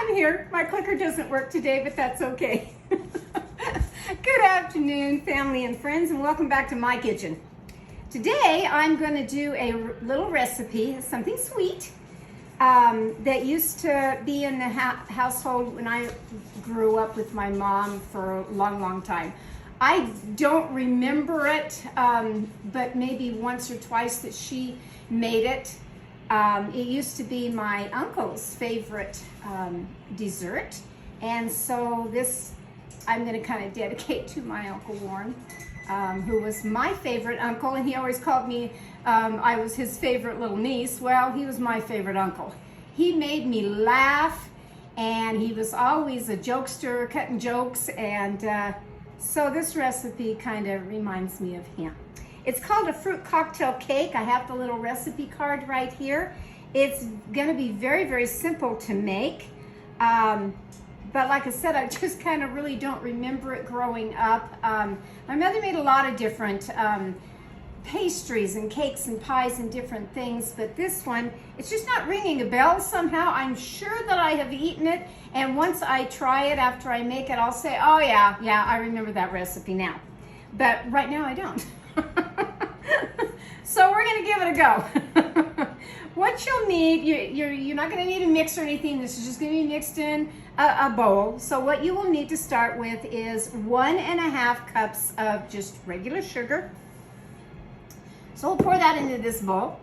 I'm here. My clicker doesn't work today, but that's okay. Good afternoon, family and friends, and welcome back to my kitchen. Today, I'm going to do a little recipe, something sweet, that used to be in the household when I grew up with my mom for a long, long time. I don't remember it, but maybe once or twice that she made it. It used to be my uncle's favorite dessert, and so this I'm going to kind of dedicate to my Uncle Warren, who was my favorite uncle, and he always called me, I was his favorite little niece. Well, he was my favorite uncle. He made me laugh, and he was always a jokester, cutting jokes, and so this recipe kind of reminds me of him. It's called a fruit cocktail cake. I have the little recipe card right here. It's gonna be very, very simple to make. But like I said, I just kind of really don't remember it growing up. My mother made a lot of different pastries and cakes and pies and different things, but this one, it's just not ringing a bell somehow. I'm sure that I have eaten it, and once I try it after I make it, I'll say, oh yeah, I remember that recipe now. But right now I don't. So we're gonna give it a go. What you'll need, you're not gonna need a mix or anything. This is just gonna be mixed in a bowl. So what you will need to start with is 1.5 cups of just regular sugar. So we'll pour that into this bowl.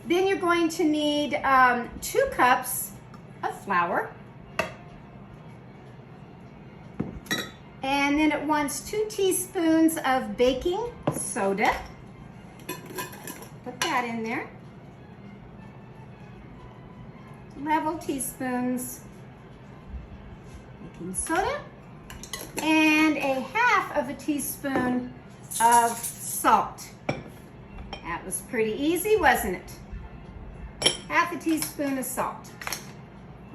Then you're going to need 2 cups of flour. And then it wants 2 teaspoons of baking soda. Put that in there. Level teaspoons baking soda. And 1/2 teaspoon of salt. That was pretty easy, wasn't it? 1/2 teaspoon of salt.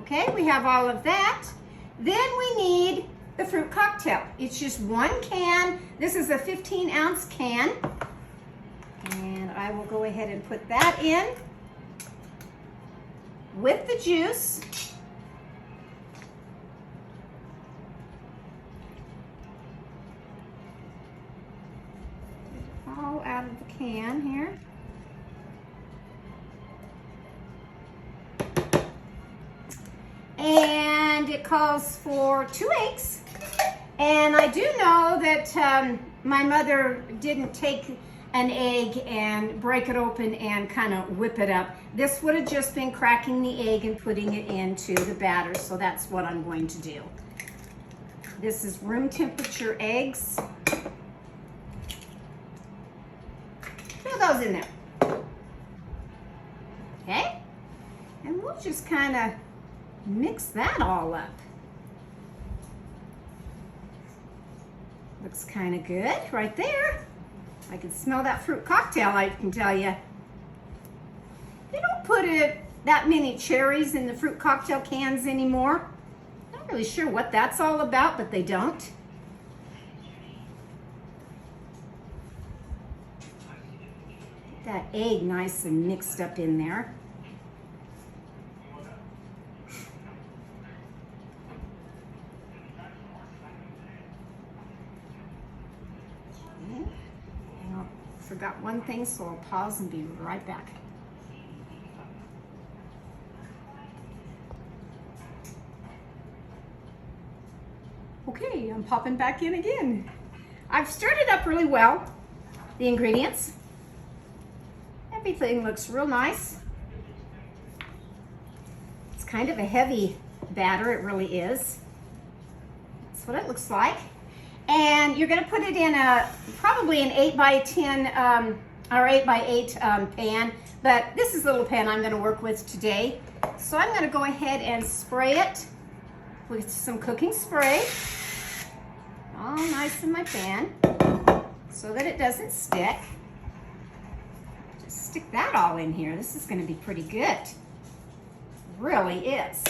Okay, we have all of that. Then we need the fruit cocktail. It's just 1 can. This is a 15-ounce can. And I will go ahead and put that in with the juice. All out of the can here. And it calls for 2 eggs. And I do know that my mother didn't take an egg and break it open and kind of whip it up. This would have just been cracking the egg and putting it into the batter, so that's what I'm going to do. This is room temperature eggs. Throw those in there. Okay? And we'll just kind of mix that all up. Looks kind of good right there. I can smell that fruit cocktail, I can tell you. They don't put that many cherries in the fruit cocktail cans anymore. Not really sure what that's all about, but they don't. Get that egg nice and mixed up in there. Forgot one thing, so I'll pause and be right back. Okay, I'm popping back in again. I've stirred it up really well, the ingredients. Everything looks real nice. It's kind of a heavy batter, it really is. That's what it looks like. And you're going to put it in probably an 8x10 or 8x8 pan, but this is the little pan I'm going to work with today. So I'm going to go ahead and spray it with some cooking spray, all nice in my pan, so that it doesn't stick. Just stick that all in here. This is going to be pretty good. Really is.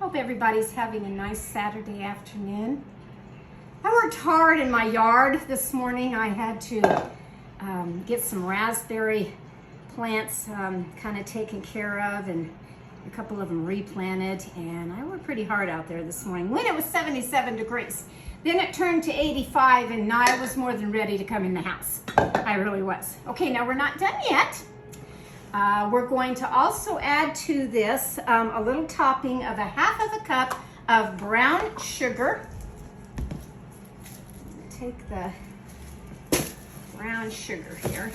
Hope everybody's having a nice Saturday afternoon. I worked hard in my yard this morning. I had to get some raspberry plants kind of taken care of, and a couple of them replanted, and I worked pretty hard out there this morning when it was 77 degrees. Then it turned to 85, and I was more than ready to come in the house. I really was. Okay, now we're not done yet. We're going to also add to this a little topping of 1/2 cup of brown sugar. Take the brown sugar here.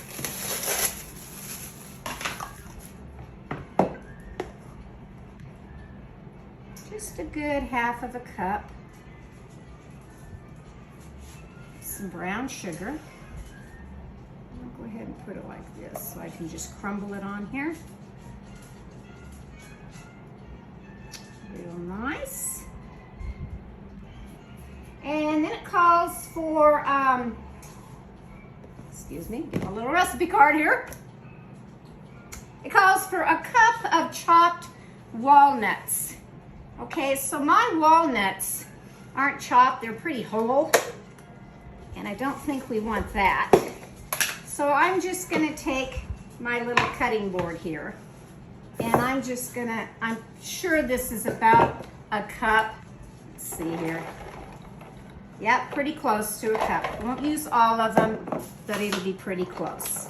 Just a good 1/2 cup. Some brown sugar. I'll go ahead and put it like this so I can just crumble it on here. Real nice. And then it calls for, excuse me, get my little recipe card here. It calls for a cup of chopped walnuts. Okay, so my walnuts aren't chopped, they're pretty whole, and I don't think we want that. So I'm just gonna take my little cutting board here, and I'm sure this is about a cup. Let's see here. Yep, pretty close to a cup. Won't use all of them, but it'll be pretty close.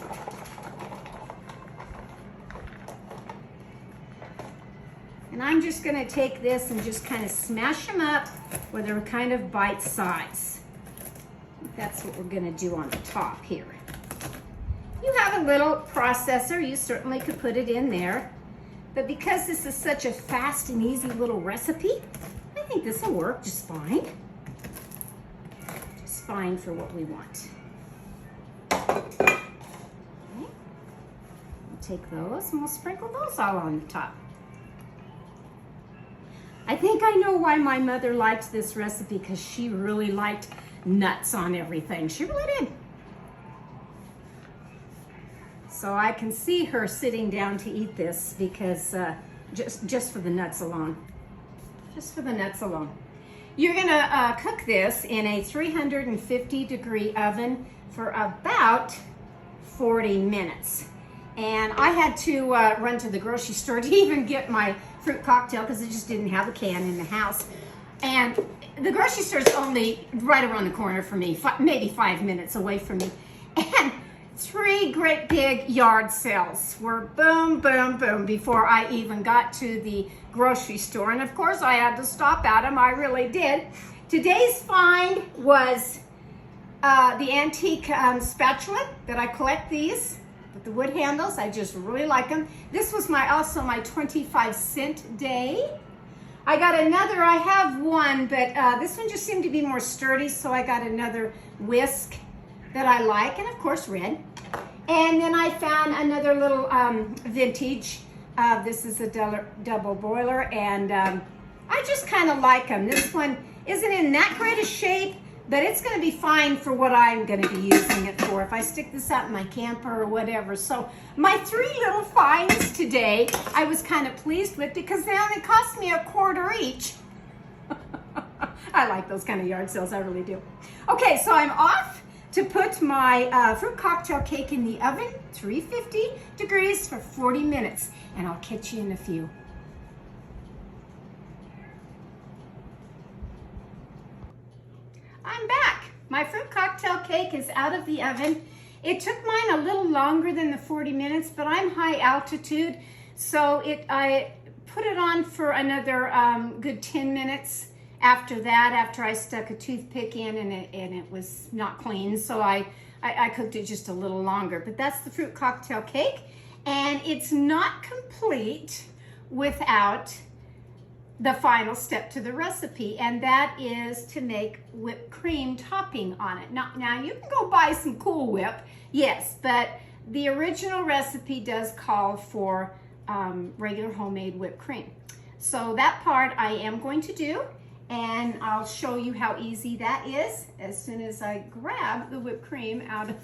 And I'm just gonna take this and just kind of smash them up where they're kind of bite size. That's what we're gonna do on the top here. You have a little processor, you certainly could put it in there. But because this is such a fast and easy little recipe, I think this will work just fine. Just fine for what we want. Okay. We'll take those and we'll sprinkle those all on the top. I think I know why my mother liked this recipe, because she really liked nuts on everything. She really did. So I can see her sitting down to eat this because just for the nuts alone. Just for the nuts alone. You're gonna cook this in a 350-degree oven for about 40 minutes. And I had to run to the grocery store to even get my fruit cocktail because it just didn't have a can in the house. And the grocery store is only right around the corner from me, maybe 5 minutes away from me. And 3 great big yard sales were boom, boom, boom before I even got to the grocery store. And of course I had to stop at them, I really did. Today's find was the antique spatula that I collect these. With the wood handles, I just really like them. This was also my 25-cent day. I got another, I have one, but this one just seemed to be more sturdy, so I got another whisk that I like, and of course red. And then I found another little vintage. This is a double boiler, and I just kind of like them. This one isn't in that great a shape, but it's going to be fine for what I'm going to be using it for, if I stick this out in my camper or whatever. So my 3 little finds today, I was kind of pleased with because they only cost me $1 each. I like those kind of yard sales, I really do. Okay, so I'm off to put my fruit cocktail cake in the oven, 350 degrees for 40 minutes, and I'll catch you in a few. I'm back. My fruit cocktail cake is out of the oven. It took mine a little longer than the 40 minutes, but I'm high altitude, so I put it on for another good 10 minutes after that, after I stuck a toothpick in and it was not clean, so I cooked it just a little longer. But that's the fruit cocktail cake, and it's not complete without the final step to the recipe, and that is to make whipped cream topping on it. Now you can go buy some Cool Whip, yes, but the original recipe does call for regular homemade whipped cream. So that part I am going to do, and I'll show you how easy that is as soon as I grab the whipped cream out of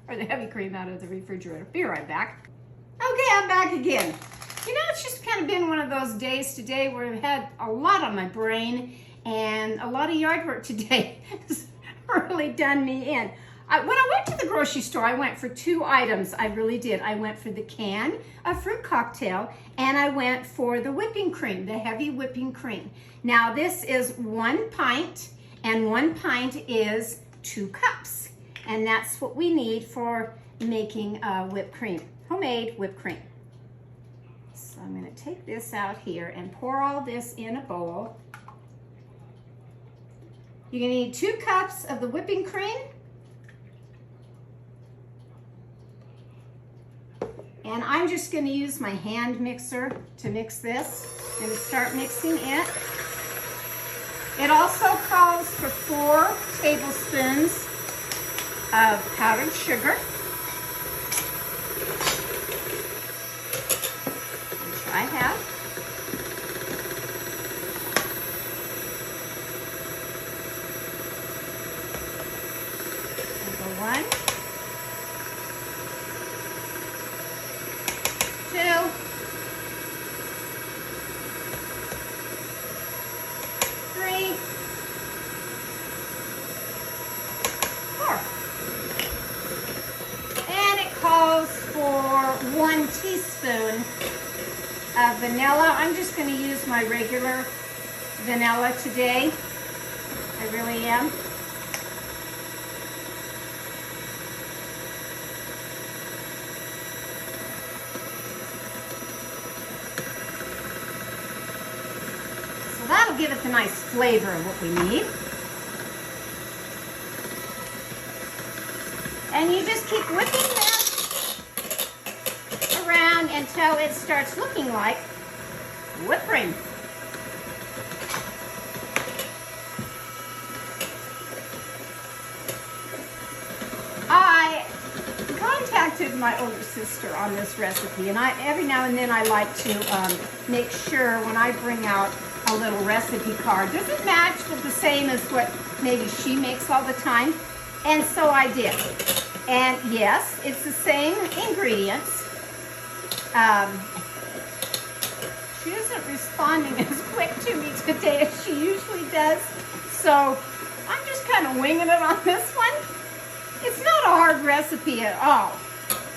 or the heavy cream out of the refrigerator. Be right back. Okay, I'm back again. You know, it's just kind of been one of those days today where I've had a lot on my brain and a lot of yard work today. really done me in. When I went to the grocery store, I went for 2 items. I really did. I went for the can of fruit cocktail, and I went for the whipping cream, the heavy whipping cream. Now this is 1 pint, and 1 pint is 2 cups. And that's what we need for making whipped cream, homemade whipped cream. So I'm going to take this out here and pour all this in a bowl. You're going to need 2 cups of the whipping cream. And I'm just going to use my hand mixer to mix this. I'm going to start mixing it. It also calls for 4 tablespoons of powdered sugar, which I have. Number 1, 2, 3, 4. And it calls for 1 teaspoon of vanilla. I'm just going to use my regular vanilla today. I really am. So that'll give it the nice flavor of what we need. And you just keep whipping this around until it starts looking like whipped cream. I contacted my older sister on this recipe, and every now and then I like to make sure when I bring out a little recipe card, does it match with the same as what maybe she makes all the time? And so I did. And yes, it's the same ingredients. She isn't responding as quick to me today as she usually does. So I'm just kind of winging it on this one. It's not a hard recipe at all.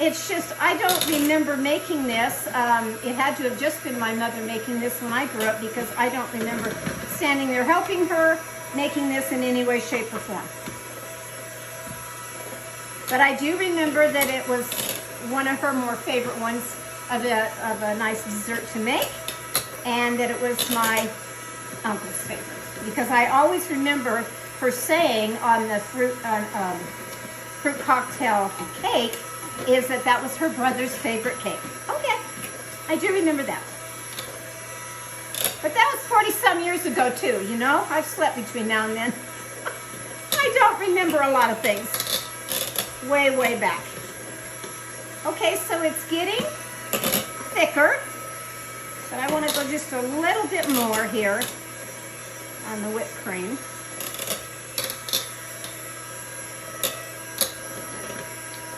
It's just, I don't remember making this. It had to have just been my mother making this when I grew up, because I don't remember standing there helping her making this in any way, shape, or form. But I do remember that it was one of her more favorite ones of a nice dessert to make, and that it was my uncle's favorite. Because I always remember her saying on the fruit cocktail cake is that was her brother's favorite cake. Okay, I do remember that. But that was 40-some years ago too, you know? I've slept between now and then. I don't remember a lot of things. Way, way back. Okay, so it's getting thicker, but I want to go just a little bit more here on the whipped cream.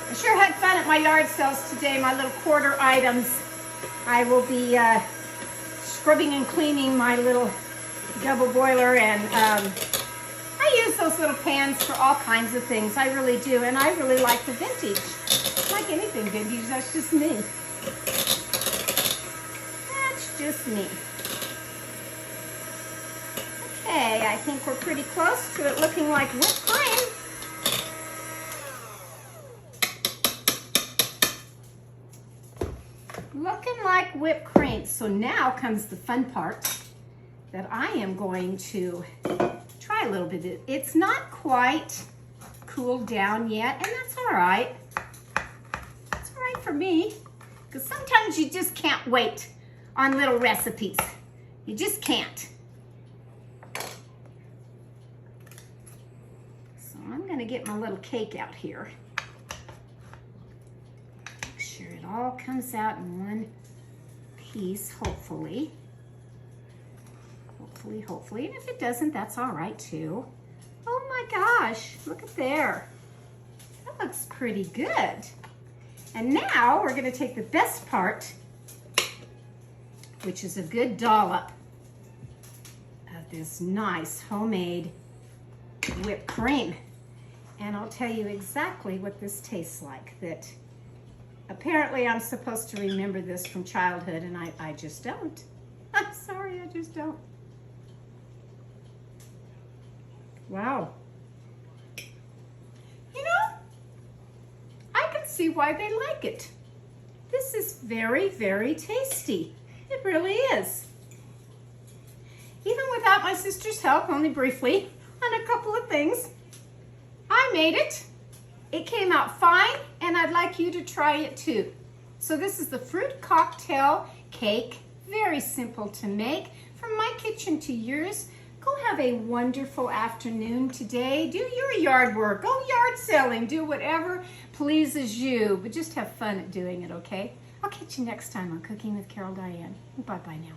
I sure had fun at my yard sales today, my little quarter items. I will be scrubbing and cleaning my little double boiler, and I use those little pans for all kinds of things. I really do, and I really like the vintage. Like anything vintage, that's just me. That's just me. Okay, I think we're pretty close to it looking like whipped cream. Looking like whipped cream. So now comes the fun part that I am going to try a little bit. It's not quite cooled down yet, and that's all right. It's all right for me, because sometimes you just can't wait on little recipes. You just can't. So I'm going to get my little cake out here. Make sure it all comes out in one piece, hopefully. Hopefully, and if it doesn't, that's all right too. Oh my gosh, look at there. That looks pretty good. And now we're gonna take the best part, which is a good dollop of this nice homemade whipped cream. and I'll tell you exactly what this tastes like. That apparently I'm supposed to remember this from childhood, and I just don't. I'm sorry, I just don't. Wow. You know, I can see why they like it. This is very, very tasty. It really is. Even without my sister's help, only briefly, on a couple of things, I made it. It came out fine, and I'd like you to try it too. So this is the fruit cocktail cake. Very simple to make. From my kitchen to yours. Go have a wonderful afternoon today. Do your yard work. Go yard selling. Do whatever pleases you. But just have fun at doing it, okay? I'll catch you next time on Cooking with Carol Diane. Bye-bye now.